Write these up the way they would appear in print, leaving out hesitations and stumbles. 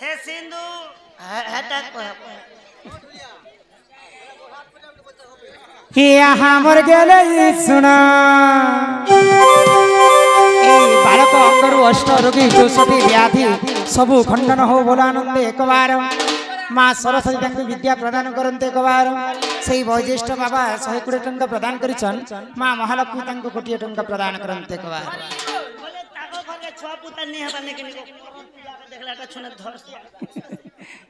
हे सिंधु हटा हिया हमर गेले सुना बालक अंगरु अष्ट रोगी 64 व्याधि सबु खंडन हो बोलानंदे एक बार माँ सरस्वती तांको विद्या प्रदान करते एक बार से वैज्येष्ठ बाबा 120 टंका प्रदान करिछन माँ महालक्ष्मी तांको 1 कोटी टंका प्रदान करते एक बार बोले ताको घरे छुआ पुता नहीं हबाने के देखलाटा छुने धर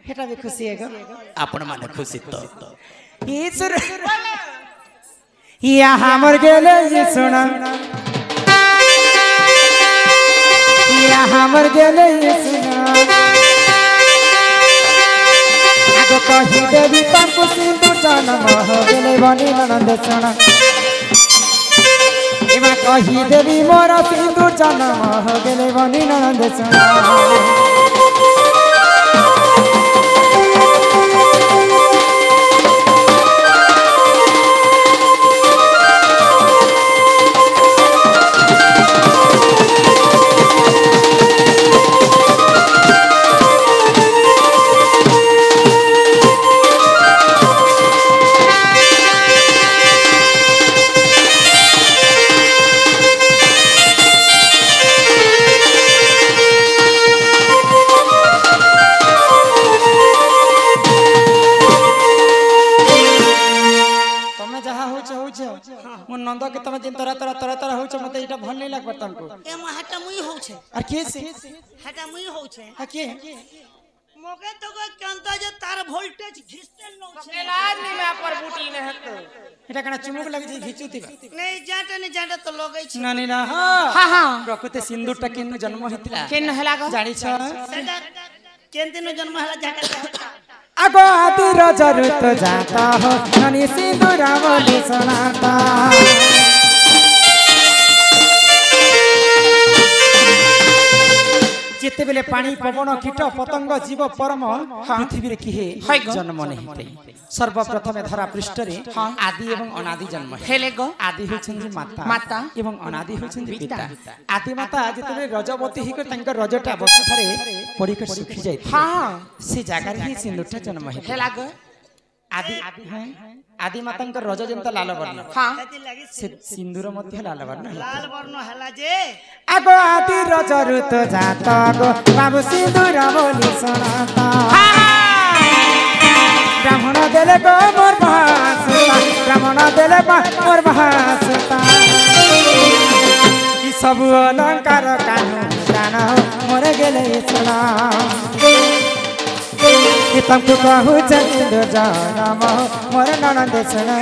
हेटा भी खुशी है गो आपण माने खुशी तो ईश्वर या हमर गेले ये सुना या हमर गेले ये सुना आगो कहि देवी पापु सिंधु जन्म हो गेले बनी ननंद सुना एमा कहि देवी मोर सिंधु जन्म हो गेले बनी ननंद सुना नंद के तमे दिन तरह तरह तरह तरह होछ मते इटा भल नहीं लागबा तमको ए म हटा मुई हो छे और के से हटा मुई हो छे आ के मोके तो को कांता जे तार वोल्टेज घिसते न छे लाज नहीं मैं पर बूटी ने हक इटा कना चुमुक लगे जे घिचुतिबा नहीं जाटा तो लगै छ नानी ना हां हां प्रकृति सिंदूर टा केन जन्म हितला केन हला गो जानि छ सेटा केन दिन जन्म हला जाटा आगो आदि रजर तो जाता हो नानी सिंदूर आवली सुनाता जेते बेले पानी पवन कीट पतंग जीव परम पृथ्वी रे किहे जन्म नहीं थे सर्वप्रथम धरा पृष्ठ रे आदि एवं अनादि जन्म हेले गो आदि होछन जी माता माता एवं अनादि होछन जी पिता आदि माता जेते बेले रजवती ही को तंकर रजटा बसथारे पड़ी के सुखी जाय हां से जागा रे सिंदूरटा जन्म है हेला गो आदि हैं आदि मातांकर रज जंत लाल वर्ण हां से सिंदूर मध्य लाल वर्ण लाल वर्ण हला जे आगो आदि रज ऋत जाता गो बाबू सिंदूर बोली सुनाता ब्राह्मण देले गो मोर भासुता ब्राह्मण देले मोर भासुता ई सब अलंकार कान्ह जाना मोर गेले सुना कि तुमको कहू चंद जानम मोर ननद सुना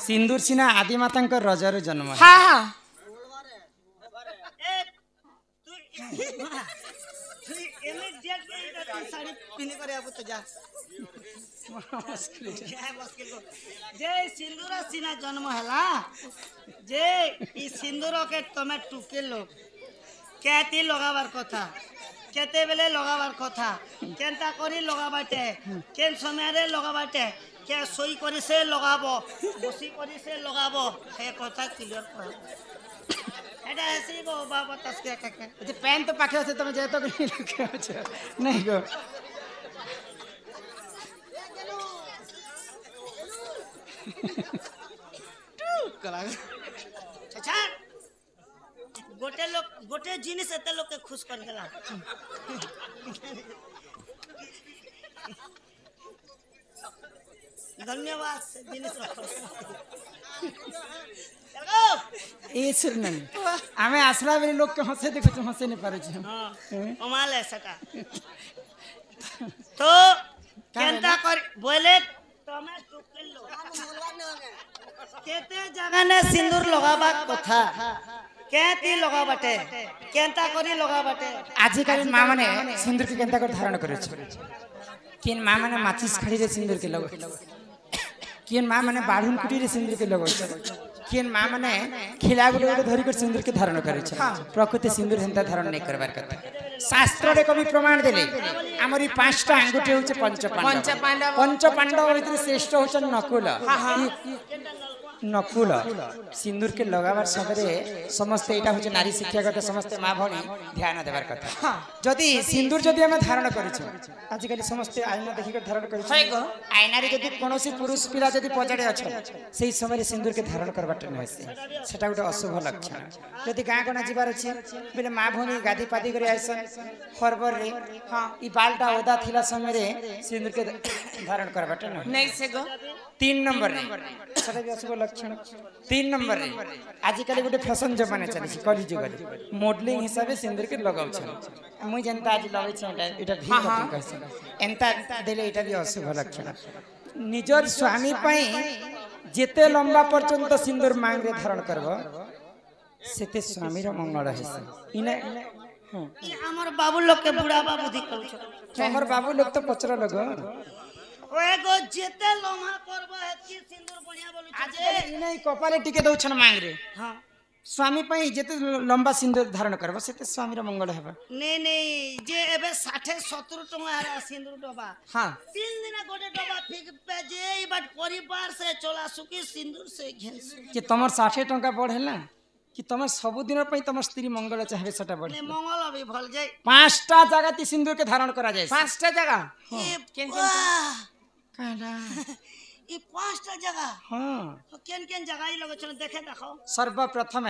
सिंदूर सिना आदि मातांकर रजर जन्म हां हां ए तू एमे जेट के साड़ी पिने करे अब तो जा मुश्किल को जे सिंदूर सिना जन्म हला जे ई सिंदूर के तमे टुके लोग केती लगावार कथा केते बेले लगावार कथा केनता करी लगाबाटे केन समय रे लगाबाटे क्या सोई करी से लगाबो बसी करी से लगाबो हे कथा क्लियर कर एटा ऐसे गो बाबा तस के अच्छा पैन तो पाखे से तुम जे तो नहीं लिखे अच्छा नहीं गो कला अच्छा गोटे जिनिस एते लोग के खुश कर देला धन्यवाद जिनिस रखो ए सुन आमे आसला बेले लोग के हंसे देखो हंसे नहीं पारे छी कमाल है सका तो केनता कर बोले तमे टुकेल लो केते जगह ने सिंदूर लगाबा कथा केती लगाबाटे केनता करी लगाबाटे आजिकाली माँ माने सिंदूर के केनता कर धारण करे छ किन माँ माने माचिस खड़ी रे सिंदूर के लगो किन माँ माने बाढ़ुन कुटी रे सिंदूर के लगो किन माँ माने खिला गुटे धरी कर सिंदूर के धारण करे छ प्रकृति सिंदूर हेंता धारण नहीं करबार कथा शास्त्र रे कवि प्रमाण देले हमरी पांचटा अंगुठी होचे पंच पांडव भीतर श्रेष्ठ होचन नकुल नकुल सिंदूर के लगाबार सबरे समस्त एटा होचे नारी शिक्षागत समस्त माँ भणी ध्यान देबार कथा जदि सिंदूर जदि हम धारण करिछ आजिकाली समस्त आईना देखि कर धारण करिछ आईना रे जदि कोनोसी पुरुष पिला जदि पजाडे अछि सेही समय सिंदूर के धारण करबाटे नै सेटा गुटे अशुभ लक्षण जदि गाँ गना जिबार अछि बेले माँ भणी गादी पादी करे आइसन हरबर रे ई बालटा ओदा थिला समय रे सिंदूर के धारण करबाटे नै से गो 3 नंबर रे सेटा भी अशुभ लक्षण 3 नंबर रे आजिकाली गुटे फैशन जमाना चली छी कली जुग रे मॉडलिंग हिसाबे सिंदूर के लगाउ छ मुई जनता आज लगै छ एटा भी कथि कहछ एंता देले एटा भी अशुभ लक्षण निजर स्वामी पई जेते लंबा पर्यंत सिंदूर मांग रे धारण करबो सेते स्वामी रो मंगल हेस इने ई हमर बाबू लोग के बुढ़ा बाबू दी कहू छ हमर बाबू लोग तो पचरा लगो ओए गो जेते लम्हा करबो हेती सिंदूर बढ़िया बोलू छ जे इने कपाले टिके दउ छन मांग रे हां स्वामी पई जेते लंबा सिंदूर धारण करबो सेते स्वामी रो मंगल हेबा नहीं जे एबे 60 70 टका आ सिंदूर डबा हां 3 दिन गोटे डबा फिक पे जे ई बात परिवार से चला सुकी सिंदूर से घेस कि तमर 60 टका बढ़ेला कि तमर सब दिन पई तमर स्त्री मंगल चाहबे सेटा बढ़े ने मंगल अभी भल जाय पांचटा जगह ती सिंदूर के धारण करा जाय पांचटा जगह केन काला ई पांचटा जगह हां तो केन जगह ई लगो छ देखे देखो सर्वप्रथम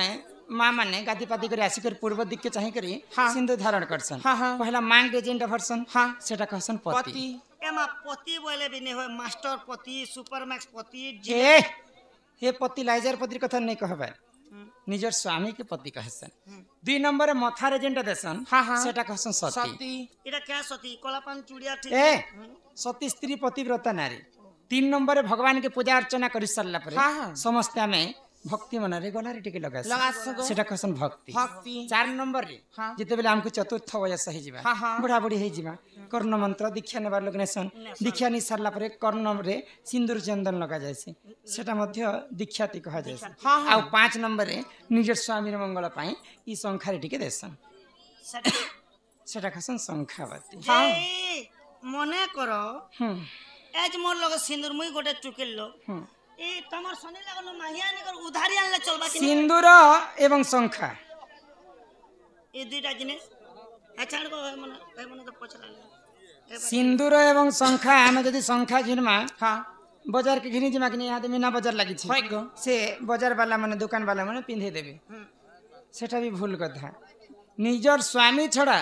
माँ माने गादी पादी करे आसी कर पूर्व दिक के चाहि करी सिंदूर धारण करसन पहला मांग रे जेंडा भरसन सेटा कहसन पति एमा पति बोले भी नहीं होय मास्टर पति सुपर मैक्स पति ए हे पति लाइजर पति कथा नहीं कहबे निजर स्वामी के पति कहसन 2 नंबर मथा रे जेंडा देसन सेटा कहसन सती एटा क्या सती कोलापान चूड़िया ठीक ए सती स्त्री पतिव्रता नारी 3 नंबर भगवान के पूजा अर्चना करि सरला परे समस्त में भक्ति मन रे गला रे टिके लगा सेटा कहसन भक्ति 4 नंबर रे जते बेले हमको चतुर्थ वयस हे जिबा बुढ़ा बुढ़ी हे जिबा कर्ण मंत्र दीक्षा नेबार लोग नेसन दीक्षा नि सरला परे कर्ण रे सिंदूर चंदन लगा जायसे सेटा मध्य दीक्षाति कहा जायसे आ 5 नंबर रे निजर स्वामी रे मंगल पाई ई संख्या रे टिके देसन सेटा कहसन संख्यावती मने करो एज मोर लगे सिंदूर मुई गोटे टुकेल लो ए तमर सने लागनो माहिया ने कर उधारी आनले चलबा कि सिंदूर एवं संख्या ए दुईटा जिनिस अच्छा को मन तो पछला सिंदूर एवं संख्या हम जदी संख्या घिनमा बाजार के घिनी जिमा कि नहीं यहाँ मीना बाजार लगी से बाजार वाला माने दुकान वाला माने पिंधे देबे सेटा भी भूल कथा निजर स्वामी छड़ा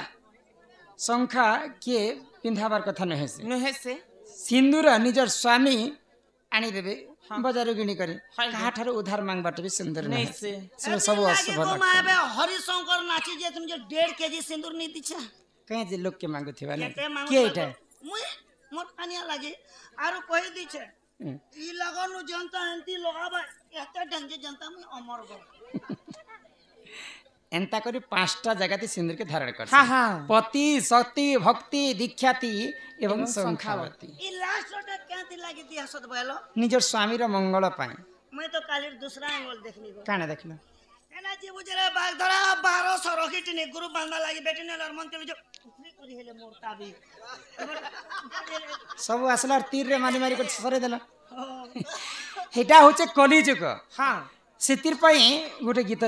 संख्या के पिंधाबार कथा नहे से सिंदूर निजर स्वामी आनी देबे बाजार गिनी करी कहा ठारे उधार मांग बाटे भी सुंदर नहीं से सब अशुभ माबे हरि शंकर नाची जे तुम जे 1.5 केजी सिंदूर नहीं दिछा कहीं जे लोग के मांगो थिबा ने के एटा मुई मोर कनिया लागे आरो कहि दिछे ई लगनु जनता एंती लगाबा एते ढंगे जनता मुई अमर गो एंता करी 5टा जगह ती सिंदूर के धारण कर पति सती भक्ति दीक्षाति एवं संख्यावती ई लास्ट रोटा केंती लागी ती हसत बयलो निजर स्वामी रो मंगल पाए मैं तो काली दूसरा एंगल देखनी गो काने देखलो एना जी बुजरे बाग धरा 1200 रॉकेट ने गुरु बांधा लागी बेटी ने लर मंत्री जो उतरी करी हेले मोरता भी सब असला तीर रे मारी मारी कर सरे देला हेटा होचे कलिजुग हां सेतिर पई गोटे गीत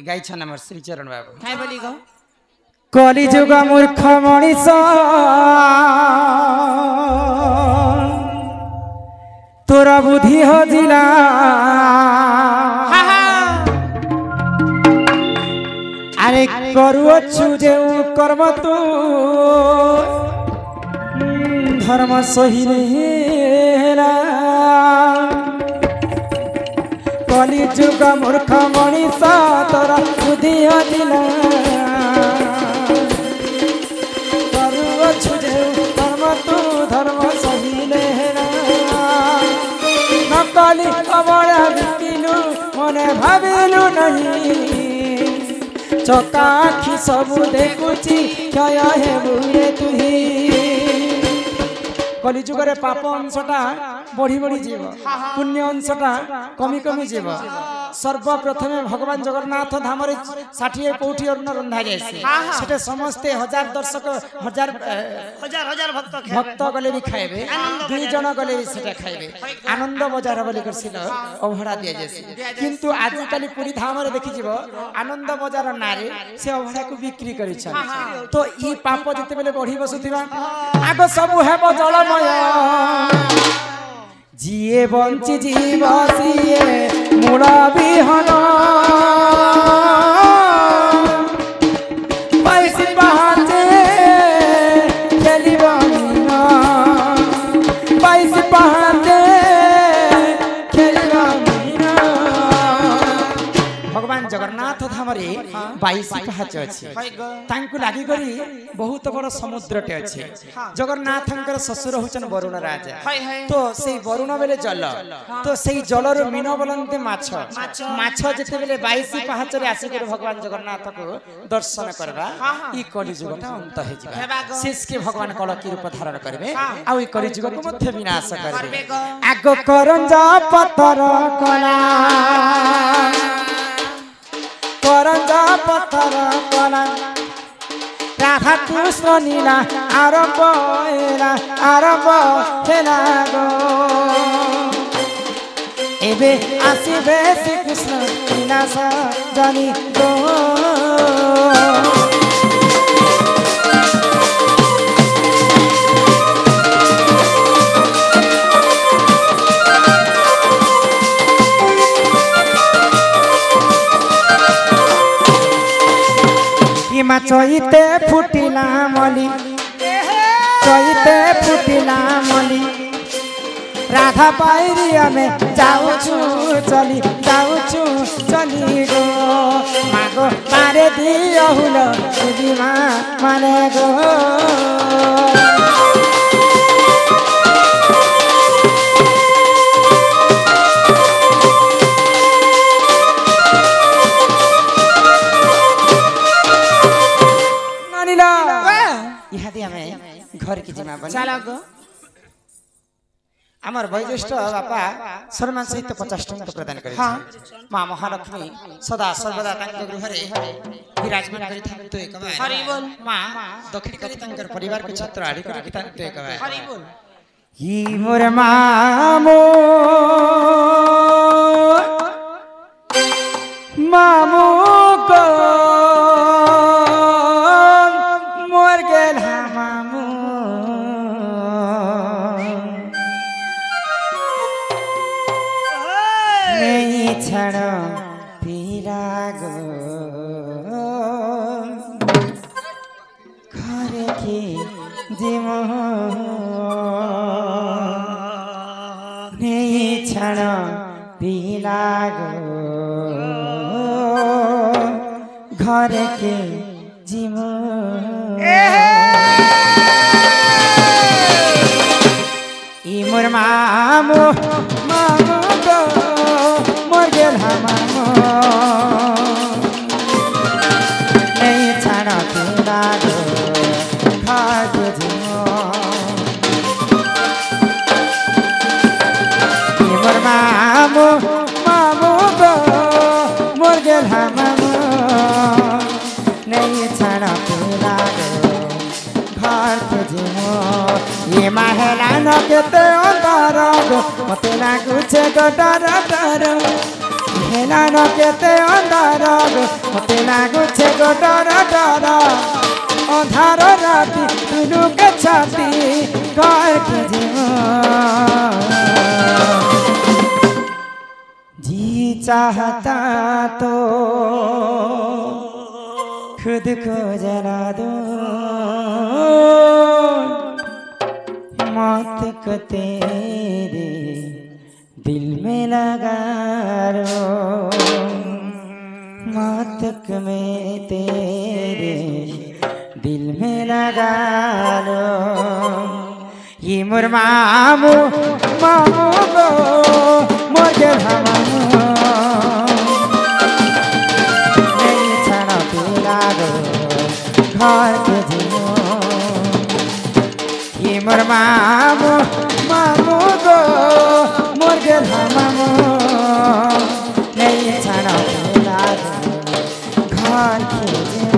गाई छन हमर श्री चरण बाबू काय बोली गो कलिजुग मूर्ख मनीष तोरा बुद्धि हजिला अरे करुअछु जे कर्म तू धर्म सही नहीं कली जुग मूर्ख मनीष तोरा बुद्धि हजिला धर्म तू धर्म सहिले नकली अबड़ा बिकिलु मने भाविलु नहीं चका आखि सबु देखुची क्षय हेबु रे तुही कलिजुगरे पाप अंशटा बढ़ी बढ़ी जीव पुण्य अंशटा कमी कमी जीव सर्वप्रथम भगवान जगन्नाथ धाम 60 कोठी अन्न रंधा जाए समस्ते हजार दर्शक हजार हजार हजार भक्त गले भी खाइबे दुई जन गले भी खाइबे आनंद बजार बोली अभड़ा दि जाए किंतु आजिकल पूरी धाम देखी जीव आनंद बजार नारे से अभड़ा को बिक्री कर तो ई पाप जिते बेले बढ़ी बसुथिबा आग सब हेब जलमय जिए बंची जीव सिए मूल विहन पैसी पहाचे खेलिब पैसी पहाचे खेलिब भगवान जगन्नाथ धाम 22 पाहाच अच्छी लगी बहुत बड़ समुद्रटे अच्छे जगन्नाथ शशुर होचन वरुण राजा तो से वरुण बेले जल तो से जलर मीन बोलते माछ माछ जिते बेले 22 पाहाच आसिक भगवान जगन्नाथ को दर्शन करवा ई कलिजुगटा अंत हो शेष के भगवान कलकी रूप धारण करेंगे आ कलिजुग को मध्य विनाश करेंगे आग करंजा पत्थर कला करंजा पत्थर कला राधा कृष्ण नीला आरंभ हेला गो एबे आसीबे श्री कृष्ण नीला सजनी गो चैते फुटिला मली चैते फुटिला मली राधा पायरिया में जाऊछु चली गो मागो मारे दियो हुलो बुझिमा माने गो घर की जिमा आमर वयोज्येष्ठ बापा सम्मान सहित 50 टंका प्रदान करे मां महालक्ष्मी सदा सर्वदा गृह विराजमान करी थांतो एक बार हरि बोल मां दक्षिण करी तंकर परिवार के छत्र आड़ी करी थांतो एक बार हरि बोल ही मोर मामो मामो को मोर गेल मामो नहीं छड़ पीला गो घर के जिमो नहीं छड़ पीला गो घर के जिमो ई मोर मामो मामो गो मोर गेल मामो नहीं छाड़ा पीला गो घर के जिमो ई मोर मामो मामो गो मोर गेल मामो नहीं छाड़ा पीला गो घर के जिमो ये महला न केते अंधार गो मते लाଗୁছে गो डर डर हेला न केते अंधार गो मते लाଗୁছে गो डर डर अंधार राती तुनु के छाती घर के जिमो जी चाहता तो खुद को जला दो मौत को तेरे दिल में लगा रो मातक में तेरे दिल में लगा रो ये मोर मामू मामू गो मोर के मामू नहीं छाना पिला गो घर के जियो ये मोर मामू मामू गो मोर के मामू नहीं छाना पिला गो घर के जियो